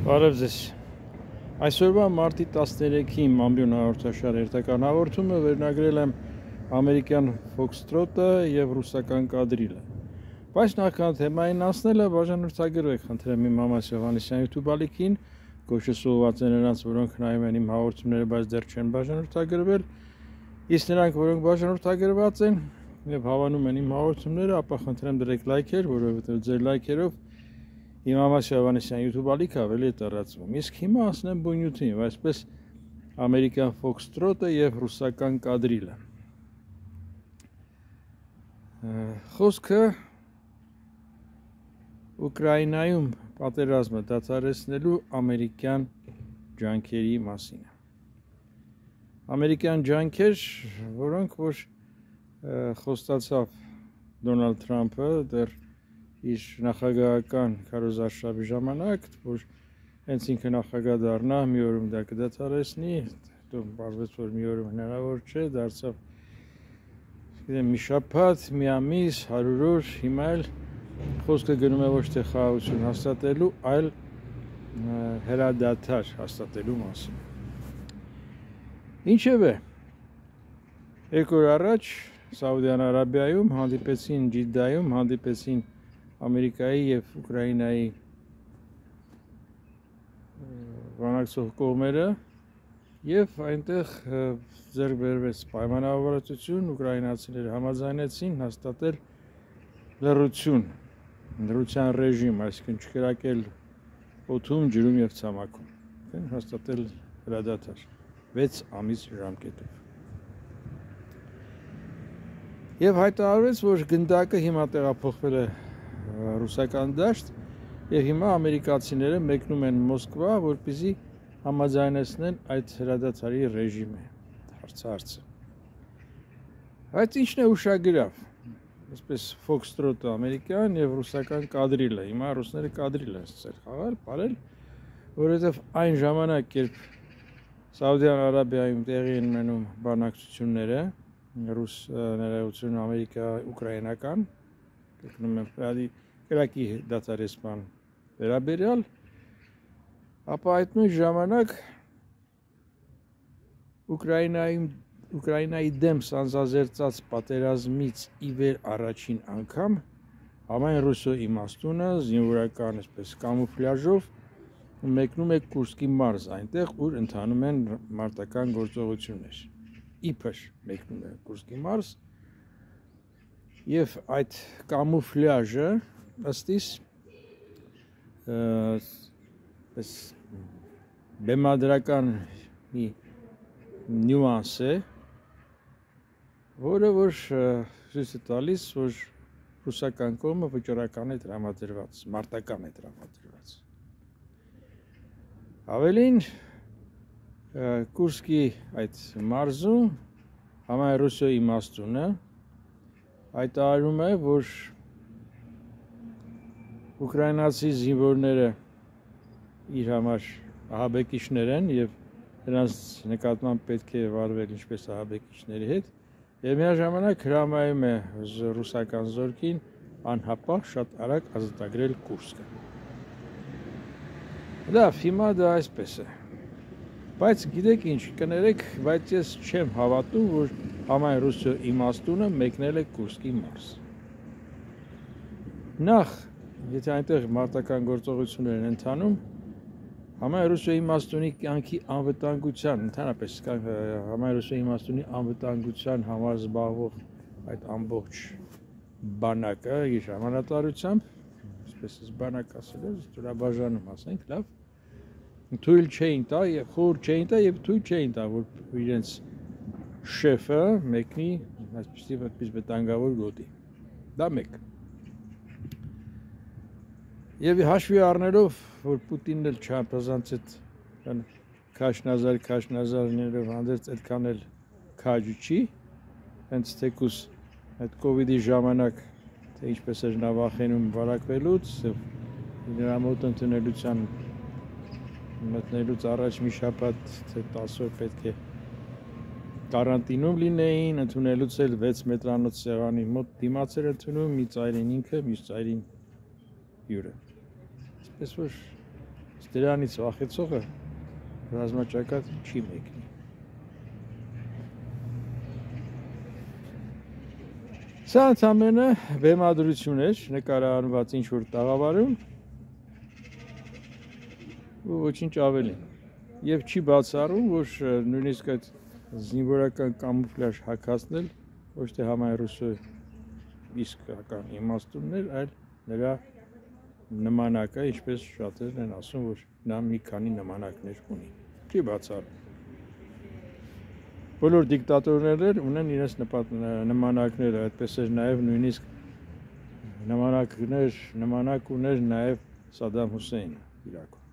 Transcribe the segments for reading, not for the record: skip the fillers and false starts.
Բարև ձեզ։ Այսօրվա մարտի 13-ի ամբյոն հաղորդաշար հերթական հաղորդումը վերնագրել եմ ամերիկյան ֆոքստրոտը եւ ռուսական կադրիլը։ Բայց նախքան թեմային անցնելը բաժանորդագրվեք, խնդրեմ իմ Մամաս Հովհաննիսյան YouTube ալիքին, գոհ սովորված են նրանց, որոնք նայում են իմ հաղորդումները, բայց դեռ չեն բաժանորդագրվել։ Իսկ նրանք, որոնք բաժանորդագրված են եւ հավանում են իմ հաղորդումները, ապա խնդրեմ դրեք լայքեր, որովհետեւ ձեր լայքերով Իմ Մամաս Հովհաննիսյան YouTube ալիքը ավելի է տարածվում։ Իսկ հիմա ասնեմ բույնյութին, այսպես ամերիկյան ֆոքստրոտը եւ ռուսական կադրիլը։ Խոսքը Ուկրաինայում պատերազմը դադարեցնելու ամերիկյան ջանքերի մասին է։ Ամերիկյան ջանքեր, որոնք որ խոստացավ Դոնալդ Թրամփը դեռ իր նախագահական քարոզարշավի ժամանակ, որ հենց ինքը նախագահ դառնա, մի օրում դա կդադարեցնի, հետո բարձրացավ, որ մի օրում հնարավոր չէ, դարձավ գիտեմ մի շաբաթ, մի ամիս, 100 օր, հիմա էլ խոսքը գնում է ոչ թե խաղաղություն հաստատելու, այլ հրադադար հաստատելու մասին։ Ինչևէ, երկու օր առաջ Սաուդյան Արաբիայում հանդիպեցին Ջիդդայում, հանդիպեցին Ամերիկայի եւ Ուկրաինայի բանակցող կողմերը եւ այնտեղ ձեռք բերվեց պայմանավորվածություն, ուկրաինացիները համաձայնեցին հաստատել լռության ռեժիմ, այսինքն չկրակել օդում, ջրում եւ ցամաքում, հաստատել հրադադար 6 ամիս ժամկետով։ Եվ հայտարարվեց, որ գնդակը հիմա տեղափոխվել է ռուսական դաշտ եւ հիմա ամերիկացիները մեկնում են Մոսկվա, որպեսզի համաձայնեցնեն այդ հրադադարի ռեժիմը, հարցը։ Այդ ինչն է ուշագրավ, այսպես ֆոքստրոտը ամերիկյան եւ ռուսական կադրիլը, հիմա ռուսները կադրիլ են ստացել խաղալ, բարել, որովհետեւ այն ժամանակ, երբ Սաուդյան Արաբիայում տեղի են ունենում բանակցությունները, ռուս ներկայություն Ամերիկա ուկրաինական, գտնում եմ կրակի դադարեցման վերաբերյալ, ապա այդ նույն ժամանակ Ուկրաինայի դեմ սանձազերծած պատերազմից ի վեր առաջին անգամ համայն ռուսո իմաստունը զինվորական այսպես կամուֆլյաժով մեկնում է Կուրսկի մարզ, այնտեղ ուր ընթանում են մարտական գործողություններ։ Իբր մեկնում է Կուրսկի մարզ եւ այդ կամուֆլյաժը ըստ իս բեմադրական մի նյուանս է, որը որ ցույց է տալիս, որ ռուսական կողմը վճռական է տրամադրված, մարտական է տրամադրված։ Ավելին Կուրսկի այդ մարզում համայն ռուսո իմաստունը հայտարարում է, որ ուկրաինացի զինվորները իր համար ահաբեկիչներ են եւ նրանց նկատմամբ պետք է վարվել ինչպես ահաբեկիչների հետ եւ միաժամանակ հրամայում է ռուսական զորքին անհապաղ շատ արագ ազատագրել Կուրսկը։ Լավ, հիմա դա այսպես է։ Բայց գիտեք ինչ, կներեք, բայց ես չեմ հավատում, որ համայն ռուսո իմաստունը մեկնել է Կուրսկի մարզ։ Նախ, եթե այնտեղ մարտական գործողություններ են ընթանում, համայն ռուսո իմաստունի կյանքի անվտանգության, ընդհանրապես համայն ռուսո իմաստունի անվտանգության համար զբաղվող այդ ամբողջ բանակը իր հրամանատարությամբ, այսպես բանակ ասել է, ստորաբաժանում ասենք, լավ, թույլ չէին տա եւ խոր չէին տա եւ թույլ չէին տա, որ իրենց շեֆը մեկնի այսպես վտանգավոր գոտի։ Դա մեկ։ Եվ հաշվի առնելով, որ Պուտինն էլ չափազանց այդ քաշնազարներով հանդերձ այդքան էլ քաջ չի, հենց թեկուս այդ կովիդի ժամանակ, թե ինչպես էր նա վախենում վարակվելուց, նրա մոտ ընդունելության մտնելուց առաջ մի շաբաթ թե 10 օր պետք է կարանտինում լինեին, ընդունելուց էլ 6 մետրանոց սեղանի մոտ դիմաց էր ընդունում, մի ծայրին ինքը, մյուս ծայրին հյուրը։ Այսպես որ Դրանից վախեցողը ռազմաճակատ չի մեկնի։ Սա ընդամենը բեմադրություն էր նկարահանված ինչ-որ տաղավարում ու ոչինչ ավելին։ Եվ չի բացառում, որ նույնիսկ այդ զինվորական կամուֆլաժ հագացնել ոչ թե համայնքրուսը իսկական իմաստուններ, այլ նրա նմանակը, ինչպես շատերն են ասում, որ նա մի քանի նմանակներ ունի։ Չի բացառում։ Բոլոր դիկտատորները ունեն իրենց նմանակները, այդպես էր նաև նույնիսկ նմանակ ուներ նաև Սադամ Հուսեյնը Իրաքում։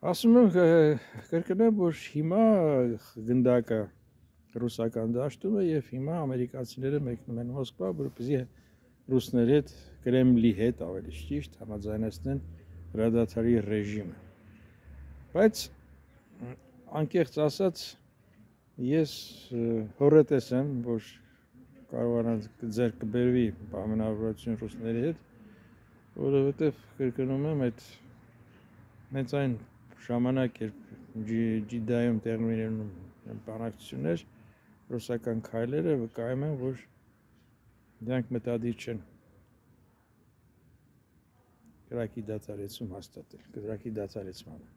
Ասում եմ, կրկնեմ, որ հիմա գնդակը ռուսական դաշտում է եւ հիմա ամերիկացիները մեկնում են Մոսկվա, որպեսզի ռուսների հետ, Կրեմլի հետ ավելի ճիշտ համաձայնեցնեն հրադադարի ռեժիմը։ Բայց անկեղծ ասած, ես հորետես եմ, որ կարողանա ձեռք կբերվի պայմանավորվածություն ռուսների հետ, որովհետեւ կրկնում եմ, այդ հենց այն ժամանակ, երբ Ջիդայում տեղի ունենում բանակցություններ, ռուսական քայլերը վկայում են, որ դրանք մտադիր չեն կրակի դադարեցում հաստատել, կրակի դադարեցմանը։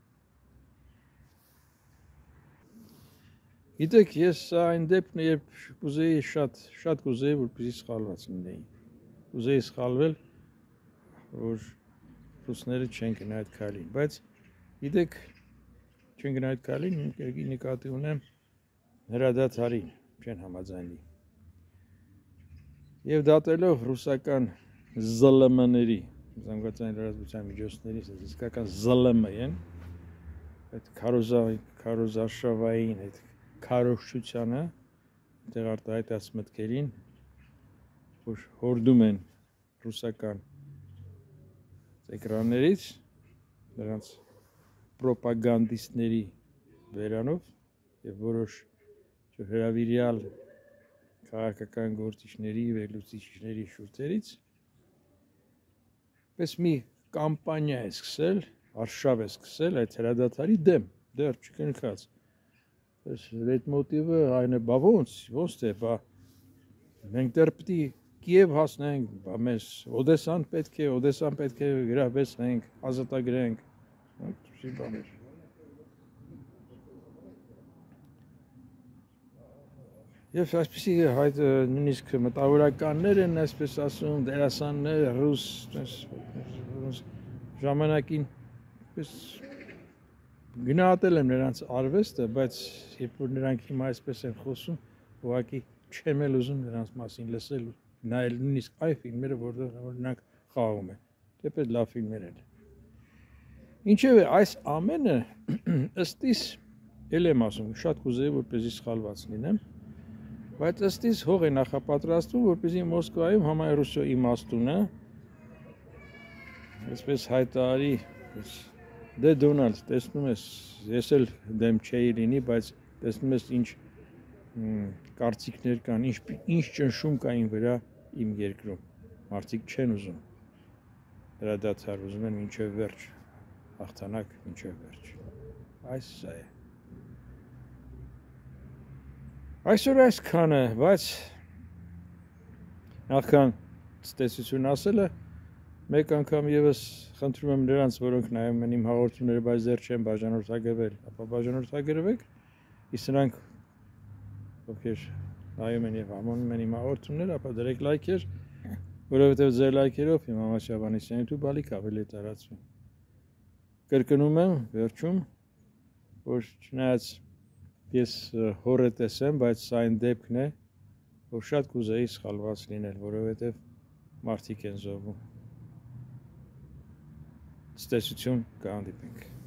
Գիտեք, ես այն դեպքն է, երբ կուզեի շատ կուզեի, որպեսզի սխալված լինեի։ Կուզեի սխալվել, որ ռուսները չեն գնա այդ քայլին, բայց գիտեք, չեն գնա այդ քայլին, նկատի ունեմ հրադադարին չեն համաձայնի։ Եվ դատելով ռուսական ԶԼՄ-ների, զանգվածային լրատվության միջոցների, իսկական ԶԼՄ են, այդ քարոզարշավային, այդ քարոզչությանը, այդտեղ արտահայտած մտքերին, որ հորդում են ռուսական էկրաններից, նրանց պրոպագանդիստների բերանով եւ որոշ հրավիրյալ քաղաքական գործիչների, վերլուծիչների շուրթերից, պես մի կամպանիա է սկսել, արշավ է սկսել այդ հրադադարի դեմ, դեռ չկնքած։ Լեյտմոտիվը այն է, բա ոնց թե, բա մենք դեռ պիտի Կիև հասնենք, բա մեզ Օդեսան պետք է գրավեցնենք, ազատագրենք, այդպիսի բաներ։ Եվ այսպիսի նույնիսկ մտավորականներ են, այսպես ասում, դերասաններ, ռուս, ժամանակին գնահատել եմ նրանց արվեստը, բայց երբ որ նրանք հիմա այսպես են խոսում, ուղղակի չեմ էլ ուզում նրանց մասին լսել, նայել նույնիսկ այն ֆիլմերը, որտեղ նրանք խաղում են, թեպետ լավ ֆիլմեր են։ Ինչևէ, այս ամենը ըստիս, էլ եմ ասում, շատ կուզեի, որպեսզի սխալված լինեմ, բայց ըստիս հող է նախապատրաստվում, որպեսզի Մոսկվայում համայնքրուսո իմաստունը, այսպես հայտարարի, դե Դոնալդ, տեսնում ես, ես էլ դեմ չէի լինի, բայց տեսնում ես ինչ կարծիքներ կան, ինչ ճնշում կա իմ վրա իմ երկրում, մարդիկ չեն ուզում հրադադար, ուզում են մինչև վերջ, հաղթանակ մինչև վերջ, այս սա է։ Այսօր այսքանը, բայց նախքան ցտեսություն ասելը, մեկ անգամ եւս խնդրում եմ նրանց, որոնք նայում են իմ հաղորդումները, բայց դեռ չեն բաժանորդագրվել, ապա բաժանորդագրվեք, իսկ նրանք, ովքեր նայում են եւ համոնում են իմ հաղորդումները, ապա դրեք լայքեր, որովհետեւ ձեր լայքերով իմ Համասյաբանիսյանի YouTube ալիք ավելի տարածվում։ Կրկնում եմ, վերջում, որ չնայած ես հորետես եմ, բայց սա այն դեպքն է, որ շատ կուզեի սխալված լինել, որովհետև մարդիկ են զոհվում։ Ցտեսություն, կհանդիպենք։